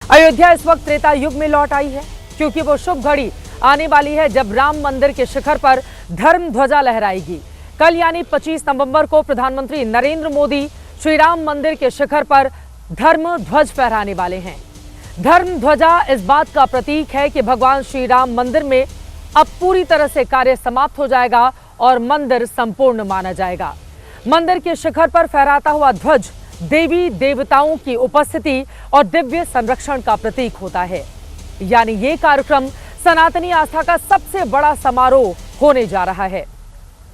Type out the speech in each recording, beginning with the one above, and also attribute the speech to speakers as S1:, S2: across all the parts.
S1: अयोध्या इस वक्त त्रेता युग में लौट आई है, क्योंकि वो शुभ घड़ी आने वाली है जब राम मंदिर के शिखर पर धर्म ध्वजा लहराएगी। कल यानी 25 नवंबर को प्रधानमंत्री नरेंद्र मोदी श्री राम मंदिर के शिखर पर धर्म ध्वज फहराने वाले हैं। धर्म ध्वजा इस बात का प्रतीक है कि भगवान श्री राम मंदिर में अब पूरी तरह से कार्य समाप्त हो जाएगा और मंदिर संपूर्ण माना जाएगा। मंदिर के शिखर पर फहराता हुआ ध्वज देवी देवताओं की उपस्थिति और दिव्य संरक्षण का प्रतीक होता है। यानी ये कार्यक्रम सनातनी आस्था का सबसे बड़ा समारोह होने जा रहा है।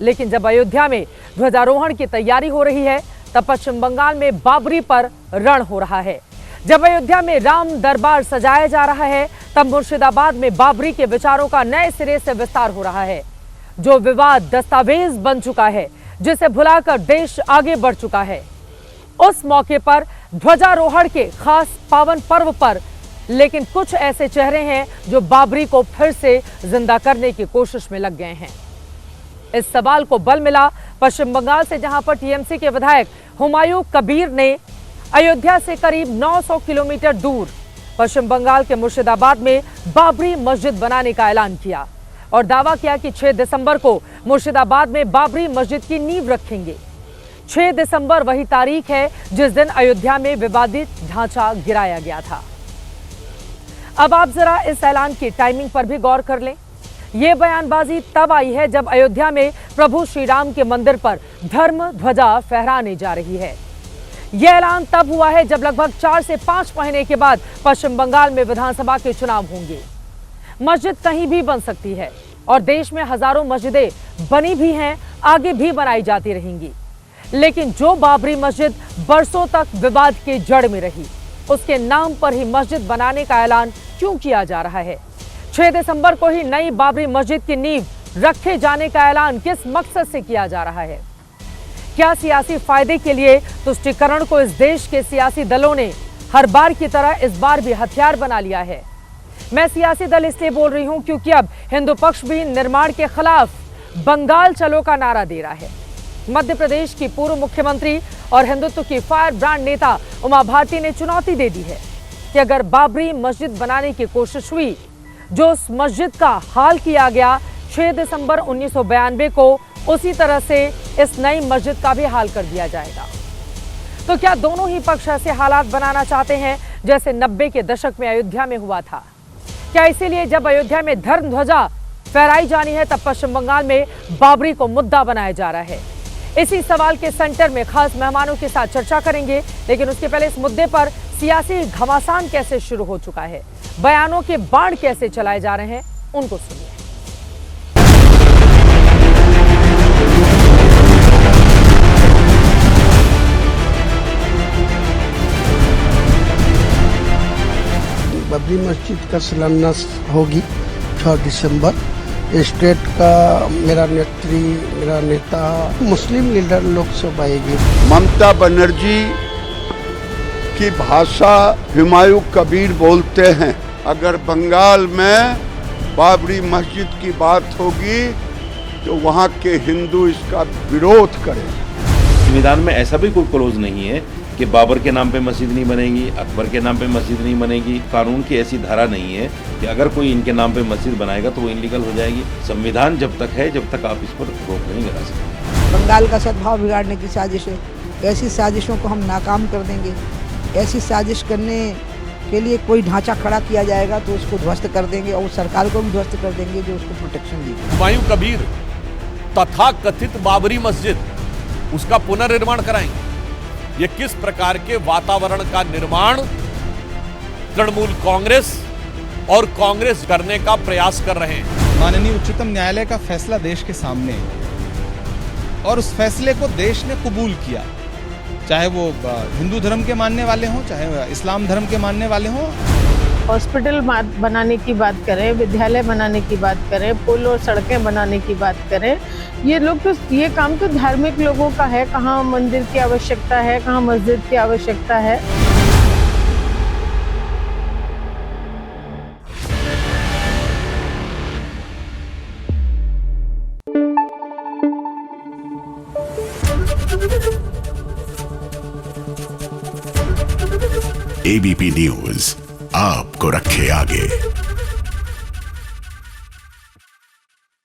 S1: लेकिन जब अयोध्या में ध्वजारोहण की तैयारी हो रही है, तब पश्चिम बंगाल में बाबरी पर रण हो रहा है। जब अयोध्या में राम दरबार सजाया जा रहा है, तब मुर्शिदाबाद में बाबरी के विचारों का नए सिरे से विस्तार हो रहा है। जो विवाद दस्तावेज बन चुका है, जिसे भुलाकर देश आगे बढ़ चुका है। उस मौके पर ध्वजारोहण के खास पावन पर्व पर लेकिन कुछ ऐसे चेहरे हैं जो बाबरी को फिर से जिंदा करने की कोशिश में लग गए हैं। इस सवाल को बल मिला पश्चिम बंगाल से, जहां पर टीएमसी के विधायक हुमायूं कबीर ने अयोध्या से करीब 900 किलोमीटर दूर पश्चिम बंगाल के मुर्शिदाबाद में बाबरी मस्जिद बनाने का ऐलान किया और दावा किया कि 6 दिसंबर को मुर्शिदाबाद में बाबरी मस्जिद की नींव रखेंगे। 6 दिसंबर वही तारीख है जिस दिन अयोध्या में विवादित ढांचा गिराया गया था। अब आप जरा इस ऐलान की टाइमिंग पर भी गौर कर लें। ये बयानबाजी तब आई है जब अयोध्या में प्रभु श्री राम के मंदिर पर धर्म ध्वजा फहराने जा रही है। यह ऐलान तब हुआ है जब लगभग 4 से 5 महीने के बाद पश्चिम बंगाल में विधानसभा के चुनाव होंगे। मस्जिद कहीं भी बन सकती है और देश में हजारों मस्जिदें बनी भी हैं, आगे भी बनाई जाती रहेंगी। लेकिन जो बाबरी मस्जिद बरसों तक विवाद के जड़ में रही, उसके नाम पर ही मस्जिद बनाने का ऐलान क्यों किया जा रहा है? 6 दिसंबर को ही नई बाबरी मस्जिद की नींव रखे जाने का ऐलान किस मकसद से किया जा रहा है? क्या सियासी फायदे के लिए तुष्टीकरण को इस देश के सियासी दलों ने हर बार की तरह इस बार भी हथियार बना लिया है? मैं सियासी दल इसलिए बोल रही हूं क्योंकि अब हिंदू पक्ष भी निर्माण के खिलाफ बंगाल चलो का नारा दे रहा है। मध्य प्रदेश की पूर्व मुख्यमंत्री और हिंदुत्व की फायर ब्रांड नेता उमा भारती ने चुनौती दे दी है कि अगर बाबरी मस्जिद बनाने की कोशिश हुई, जो उस मस्जिद का हाल किया गया 6 दिसंबर 1992 को, उसी तरह से इस नई मस्जिद का भी हाल कर दिया जाएगा। तो क्या दोनों ही पक्ष ऐसे हालात बनाना चाहते हैं जैसे 90 के दशक में अयोध्या में हुआ था? क्या इसीलिए जब अयोध्या में धर्म ध्वजा फहराई जानी है, तब पश्चिम बंगाल में बाबरी को मुद्दा बनाया जा रहा है? इसी सवाल के सेंटर में खास मेहमानों के साथ चर्चा करेंगे। लेकिन उसके पहले इस मुद्दे पर सियासी घमासान कैसे शुरू हो चुका है, बयानों के बाण कैसे चलाए जा रहे हैं, उनको सुनिए।
S2: बाबरी मस्जिद का शिलान्यास होगी 6 दिसंबर। स्टेट का मेरा नेता मुस्लिम लीडर लोकसभा आएगी।
S3: ममता बनर्जी की भाषा हुमायूं कबीर बोलते हैं। अगर बंगाल में बाबरी मस्जिद की बात होगी तो वहाँ के हिंदू इसका विरोध करें।
S4: संविधान में ऐसा भी कोई क्लोज नहीं है कि बाबर के नाम पे मस्जिद नहीं बनेगी, अकबर के नाम पे मस्जिद नहीं बनेगी। कानून की ऐसी धारा नहीं है कि अगर कोई इनके नाम पे मस्जिद बनाएगा तो वो इनलीगल हो जाएगी। संविधान जब तक है, जब तक आप इस पर रोक नहीं लगा सकते।
S5: बंगाल का सद्भाव बिगाड़ने की साजिश है। ऐसी साजिशों को हम नाकाम कर देंगे। ऐसी साजिश करने के लिए कोई ढांचा खड़ा किया जाएगा तो उसको ध्वस्त कर देंगे और सरकार को भी ध्वस्त कर देंगे जो उसको प्रोटेक्शन दी।
S6: हुमायूं कबीर तथा कथित बाबरी मस्जिद, उसका पुनर्निर्माण कराएंगे। ये किस प्रकार के वातावरण का निर्माण तृणमूल कांग्रेस और कांग्रेस करने का प्रयास कर रहे हैं?
S7: माननीय उच्चतम न्यायालय का फैसला देश के सामने है और उस फैसले को देश ने कबूल किया, चाहे वो हिंदू धर्म के मानने वाले हों, चाहे इस्लाम धर्म के मानने वाले हों।
S8: हॉस्पिटल बनाने की बात करें, विद्यालय बनाने की बात करें, पुल और सड़कें बनाने की बात करें, ये लोग तो ये काम तो धार्मिक लोगों का है। कहाँ मंदिर की आवश्यकता है, कहाँ मस्जिद की आवश्यकता है।
S9: ABP News, आपको रखे आगे।